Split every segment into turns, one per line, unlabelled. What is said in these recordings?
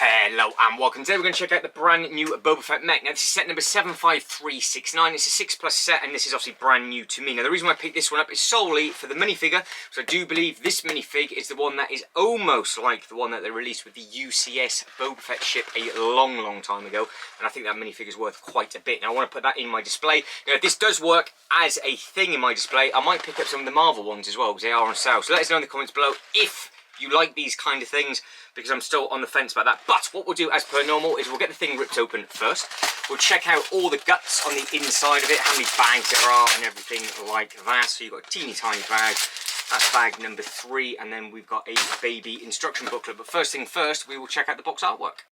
Hello and welcome. Today we're going to check out the brand new Boba Fett Mech. Now this is set number 75369. It's a 6+ set and this is obviously brand new to me. Now the reason why I picked this one up is solely for the minifigure. So I do believe this minifig is the one that is almost like the one that they released with the UCS Boba Fett ship a long time ago. And I think that minifig is worth quite a bit. Now I want to put that in my display. Now this does work as a thing in my display. I might pick up some of the Marvel ones as well because they are on sale. So let us know in the comments below if you like these kind of things, because I'm still on the fence about that. But what we'll do as per normal is we'll get the thing ripped open first. We'll check out all the guts on the inside of it, how many bags there are and everything like that. So you've got a teeny tiny bag, that's bag number 3, and then we've got a baby instruction booklet. But first thing first, we will check out the box artwork.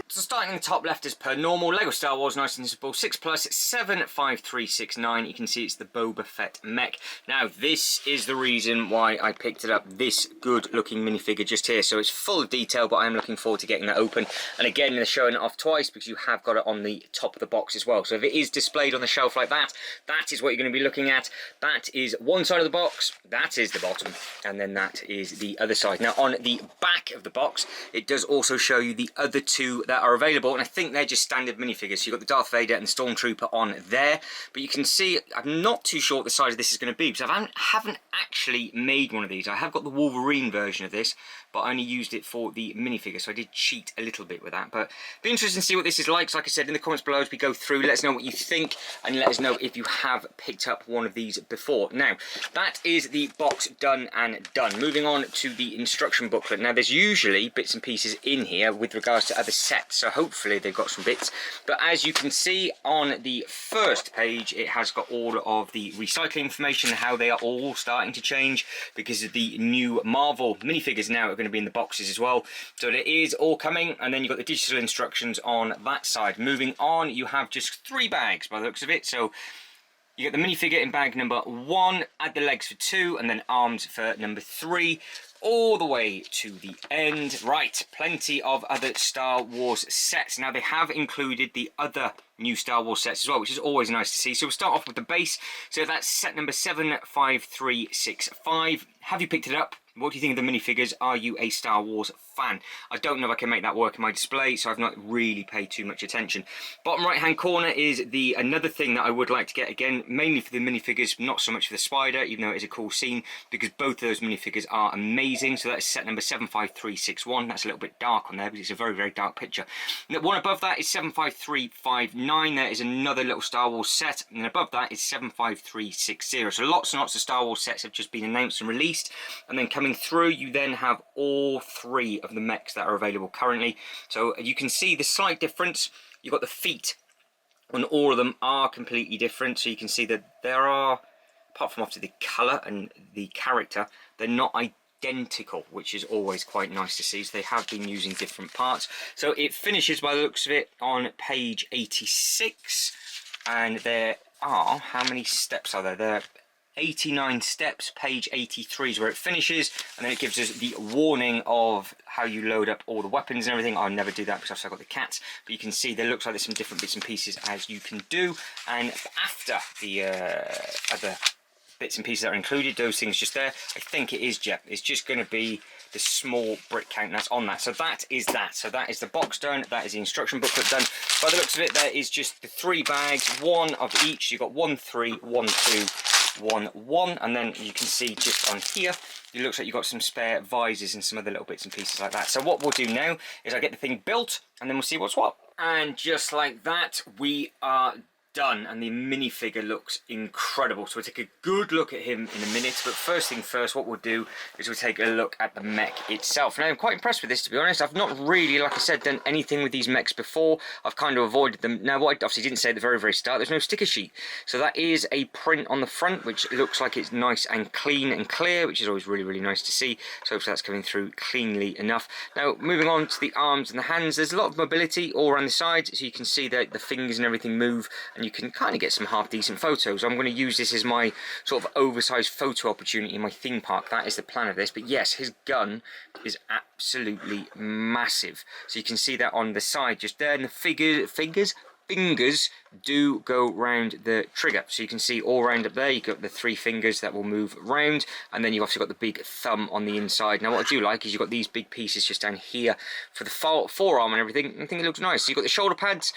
So starting in the top left as per normal, Lego Star Wars, nice and simple, 6+, 75369. You can see it's the Boba Fett Mech. Now this is the reason why I picked it up, this good looking minifigure just here. So it's full of detail, but I'm looking forward to getting that open. And again, they're showing it off twice because you have got it on the top of the box as well. So if it is displayed on the shelf like that, that is what you're going to be looking at. That is one side of the box, that is the bottom, and then that is the other side. Now on the back of the box, it does also show you the other two that are available, and I think they're just standard minifigures. So you've got the Darth Vader and the Stormtrooper on there, but you can see I'm not too sure what the size of this is going to be because I haven't actually made one of these. I have got the Wolverine version of this, but I only used it for the minifigure, so I did cheat a little bit with that. But be interesting to see what this is like. So like I said, in the comments below as we go through, let us know what you think and let us know if you have picked up one of these before. Now that is the box done and done. Moving on to the instruction booklet. Now there's usually bits and pieces in here with regards to other sets, so hopefully they've got some bits. But as you can see on the first page, it has got all of the recycling information, how they are all starting to change because of the new Marvel minifigures now are going to be in the boxes as well. So it is all coming, and then you've got the digital instructions on that side. Moving on, you have just 3 bags by the looks of it. So you get the minifigure in bag number 1, add the legs for 2, and then arms for number 3. All the way to the end. Right, plenty of other Star Wars sets. Now they have included the other new Star Wars sets as well, which is always nice to see. So we'll start off with the base. So that's set number 75365. Have you picked it up? What do you think of the minifigures? Are you a Star Wars fan? I don't know if I can make that work in my display, so I've not really paid too much attention. Bottom right hand corner is another thing that I would like to get, again, mainly for the minifigures, not so much for the spider, even though it is a cool scene, because both of those minifigures are amazing. So that's set number 75361. That's a little bit dark on there because it's a very dark picture. And the one above that is 75359. There is another little Star Wars set, and above that is 75360. So lots and lots of Star Wars sets have just been announced and released, and then coming through you then have all 3 of the mechs that are available currently. So you can see the slight difference. You've got the feet on all of them are completely different, so you can see that there are, apart from obviously the colour and the character, they're not identical, which is always quite nice to see. So they have been using different parts. So it finishes by the looks of it on page 86, and there are, how many steps are there? There are 89 steps. Page 83 is where it finishes, and then it gives us the warning of how you load up all the weapons and everything. I'll never do that because I've still got the cats, but you can see there looks like there's some different bits and pieces as you can do. And after the other bits and pieces that are included, those things just there, I think it is, Jeff, it's just going to be the small brick count that's on that. So that is that. So that is the box done, that is the instruction booklet done. By the looks of it, there is just the 3 bags, 1 of each. You've got 1 3, 1 2, 1 1, and then you can see just on here it looks like you've got some spare visors and some other little bits and pieces like that. So what we'll do now is I get the thing built, and then we'll see what's what. And just like that, we are done, and the minifigure looks incredible. So we'll take a good look at him in a minute, but first thing first, what we'll do is we'll take a look at the mech itself. Now I'm quite impressed with this, to be honest. I've not really, like I said, done anything with these mechs before. I've kind of avoided them. Now what I obviously didn't say at the very start, there's no sticker sheet, so that is a print on the front, which looks like it's nice and clean and clear, which is always really nice to see. So hopefully that's coming through cleanly enough. Now moving on to the arms and the hands, there's a lot of mobility all around the sides, so you can see that the fingers and everything move, and you can kind of get some half decent photos. I'm going to use this as my sort of oversized photo opportunity in my theme park. That is the plan of this. But yes, his gun is absolutely massive. So you can see that on the side just there, and the fingers fingers do go round the trigger. So you can see all round up there, you've got the 3 fingers that will move round, and then you've also got the big thumb on the inside. Now what I do like is you've got these big pieces just down here for the forearm and everything. I think it looks nice. So you've got the shoulder pads,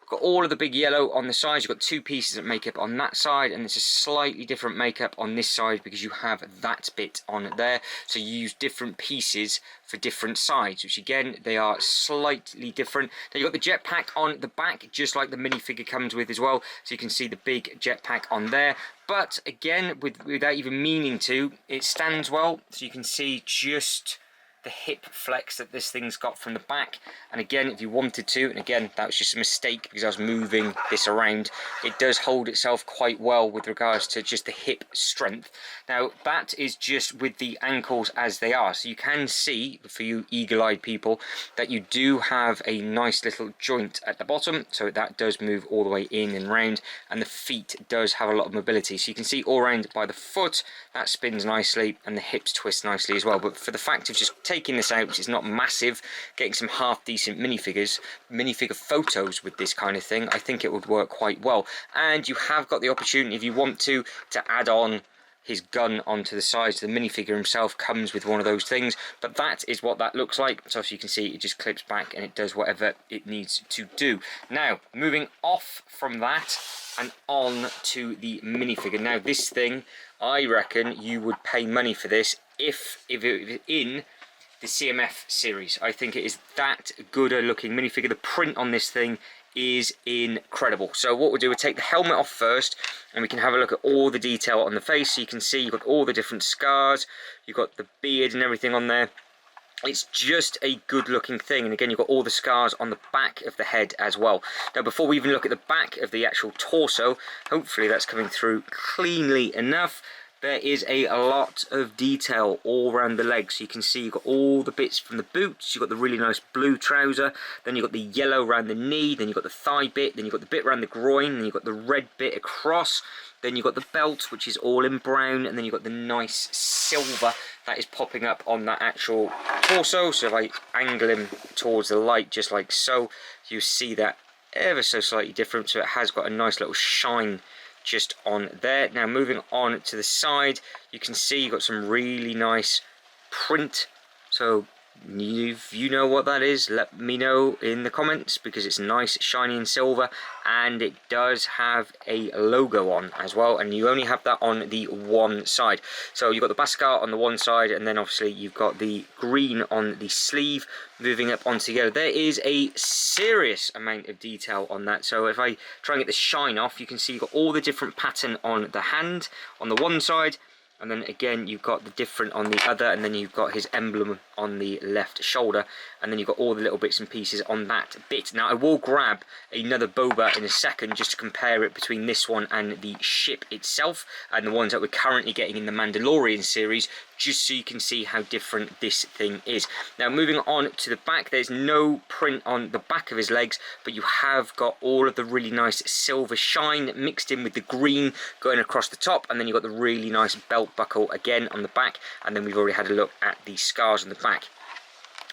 got all of the big yellow on the sides. You've got 2 pieces of makeup on that side, and it's a slightly different makeup on this side because you have that bit on there. So you use different pieces for different sides, which again, they are slightly different. Now you've got the jetpack on the back, just like the minifigure comes with as well. So you can see the big jetpack on there. But again, without even meaning to, it stands well. So you can see just the hip flex that this thing's got from the back. And again, if you wanted to, and again, that was just a mistake because I was moving this around, it does hold itself quite well with regards to just the hip strength. Now that is just with the ankles as they are, so you can see, for you eagle-eyed people, that you do have a nice little joint at the bottom, so that does move all the way in and round, and the feet does have a lot of mobility. So you can see all around by the foot, that spins nicely, and the hips twist nicely as well. But for the fact of just taking this out, which is not massive, getting some half decent minifigure photos with this kind of thing, I think it would work quite well. And you have got the opportunity, if you want to add on his gun onto the sides. The minifigure himself comes with one of those things, but that is what that looks like. So as you can see, it just clips back and it does whatever it needs to do. Now moving off from that and on to the minifigure. Now this thing, I reckon you would pay money for this if it was in the CMF series. I think it is that good a looking minifigure. The print on this thing is incredible. So what we'll do, we'll take the helmet off first and we can have a look at all the detail on the face. So you can see you've got all the different scars, you've got the beard and everything on there. It's just a good looking thing, and again you've got all the scars on the back of the head as well. Now before we even look at the back of the actual torso, hopefully that's coming through cleanly enough, there is a lot of detail all around the legs. So you can see you've got all the bits from the boots, you've got the really nice blue trouser, then you've got the yellow around the knee, then you've got the thigh bit, then you've got the bit around the groin, then you've got the red bit across, then you've got the belt, which is all in brown, and then you've got the nice silver that is popping up on that actual torso. So if I angle him towards the light just like so, you see that ever so slightly different. So it has got a nice little shine just on there. Now moving on to the side, you can see you've got some really nice print. So if you know what that is, let me know in the comments, because it's nice, shiny and silver, and it does have a logo on as well, and you only have that on the one side. So you've got the Beskar on the one side, and then obviously you've got the green on the sleeve. Moving up onto together, there is a serious amount of detail on that. So if I try and get the shine off, you can see you've got all the different pattern on the hand on the one side, and then again you've got the different on the other, and then you've got his emblem on the left shoulder, and then you've got all the little bits and pieces on that bit. Now I will grab another Boba in a second just to compare it between this one and the ship itself and the ones that we're currently getting in the Mandalorian series, just so you can see how different this thing is. Now moving on to the back, there's no print on the back of his legs, but you have got all of the really nice silver shine mixed in with the green going across the top, and then you've got the really nice belt buckle again on the back, and then we've already had a look at the scars on the back.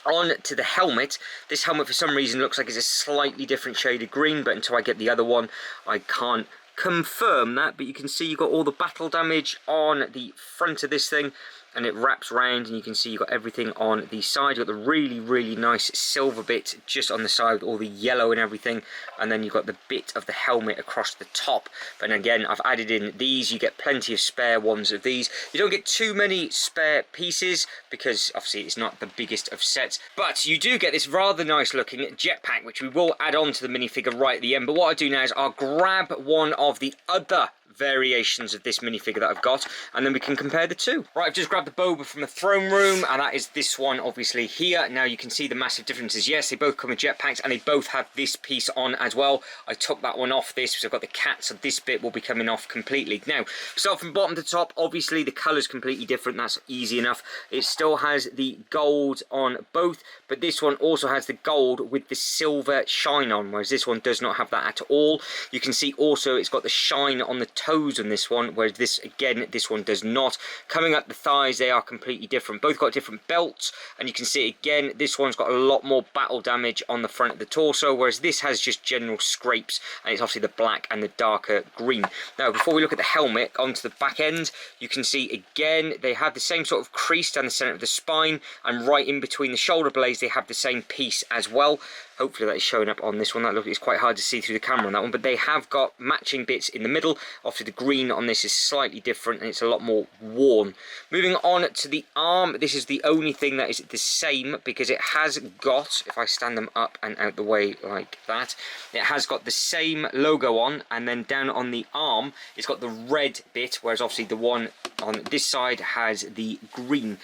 On to the helmet. This helmet for some reason looks like it's a slightly different shade of green, but until I get the other one I can't confirm that. But you can see you've got all the battle damage on the front of this thing, and it wraps round, and you can see you've got everything on the side. You've got the really nice silver bit just on the side with all the yellow and everything, and then you've got the bit of the helmet across the top. But again, I've added in these. You get plenty of spare ones of these. You don't get too many spare pieces because obviously it's not the biggest of sets, but you do get this rather nice looking jetpack, which we will add on to the minifigure right at the end. But what I do now is I'll grab one of the other variations of this minifigure that I've got, and then we can compare the two. Right, I've just grabbed the Boba from the throne room, and that is this one obviously here. Now you can see the massive differences. Yes, they both come with jetpacks, and they both have this piece on as well. I took that one off this, so I've got the cat, so this bit will be coming off completely. Now, start from bottom to top, obviously the colour's completely different, that's easy enough. It still has the gold on both, but this one also has the gold with the silver shine on, whereas this one does not have that at all. You can see also it's got the shine on the toes on this one, whereas this one does not. Coming up the thighs, they are completely different. Both got different belts, and you can see again, this one's got a lot more battle damage on the front of the torso, whereas this has just general scrapes, and it's obviously the black and the darker green. Now, before we look at the helmet, onto the back end, you can see again, they have the same sort of crease down the centre of the spine, and right in between the shoulder blades, they have the same piece as well. Hopefully that is showing up on this one. It's quite hard to see through the camera on that one, but they have got matching bits in the middle. Obviously the green on this is slightly different, and it's a lot more worn. Moving on to the arm, this is the only thing that is the same, because it has got, if I stand them up and out the way like that, it has got the same logo on, and then down on the arm, it's got the red bit, whereas obviously the one on this side has the green.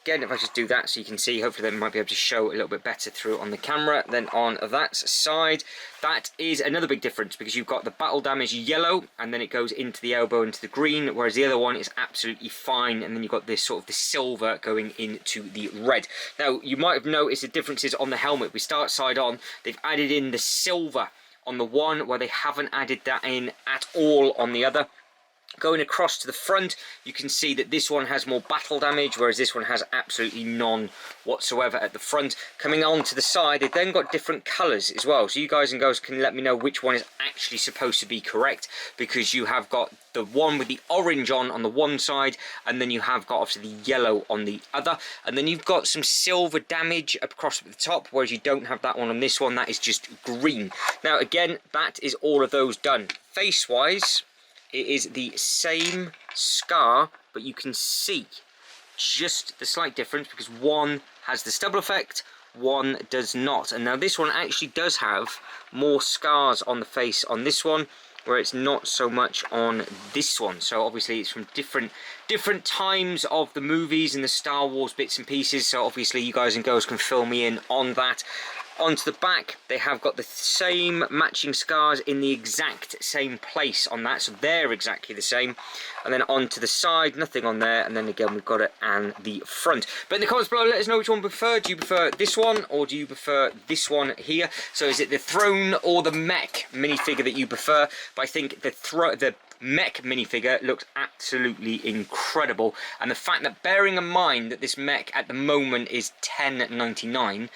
Again, if I just do that so you can see, hopefully they might be able to show a little bit better through on the camera. Then on that side, that is another big difference, because you've got the battle damage yellow, and then it goes into the elbow into the green, whereas the other one is absolutely fine, and then you've got this sort of the silver going into the red. Now, you might have noticed the differences on the helmet. We start side on, they've added in the silver on the one, where they haven't added that in at all on the other. Going across to the front, you can see that this one has more battle damage, whereas this one has absolutely none whatsoever at the front. Coming on to the side, they've then got different colours as well. So you guys and girls can let me know which one is actually supposed to be correct, because you have got the one with the orange on the one side, and then you have got obviously the yellow on the other, and then you've got some silver damage across at the top, whereas you don't have that one on this one. That is just green. Now again, that is all of those done. Face wise, it is the same scar, but you can see just the slight difference, because one has the stubble effect, one does not. And now this one actually does have more scars on the face on this one, where it's not so much on this one. So obviously it's from different times of the movies and the Star Wars bits and pieces, so obviously you guys and girls can fill me in on that. Onto the back, they have got the same matching scars in the exact same place on that, so they're exactly the same. And then onto the side, nothing on there, and then again we've got it and the front. But in the comments below, let us know which one you prefer. Do you prefer this one, or do you prefer this one here? So is it the Throne or the Mech minifigure that you prefer? But I think the Mech minifigure looks absolutely incredible, and the fact that, bearing in mind that this Mech at the moment is $10.99,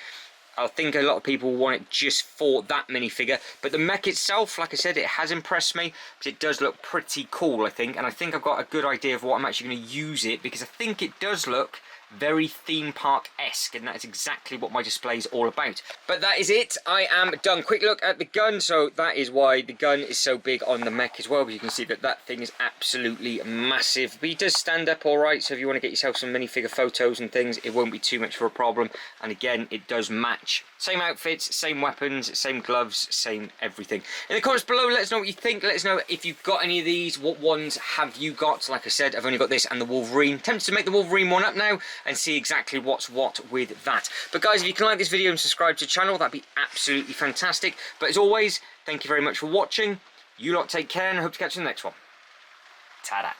I think a lot of people want it just for that minifigure. But the Mech itself, like I said, it has impressed me, because it does look pretty cool, I think. And I think I've got a good idea of what I'm actually going to use it, because I think it does look very theme park-esque, and that's exactly what my display is all about. But that is it. I am done. Quick look at the gun. So that is why the gun is so big on the Mech as well, because you can see that that thing is absolutely massive. But he does stand up all right, so if you want to get yourself some minifigure photos and things, it won't be too much of a problem. And again, it does match. Same outfits, same weapons, same gloves, same everything. In the comments below, let us know what you think. Let us know if you've got any of these. What ones have you got? Like I said, I've only got this and the Wolverine. Tempted to make the Wolverine one up now and see exactly what's what with that. But guys, if you can like this video and subscribe to the channel, that'd be absolutely fantastic. But as always, thank you very much for watching. You lot take care, and I hope to catch you in the next one. Ta-da.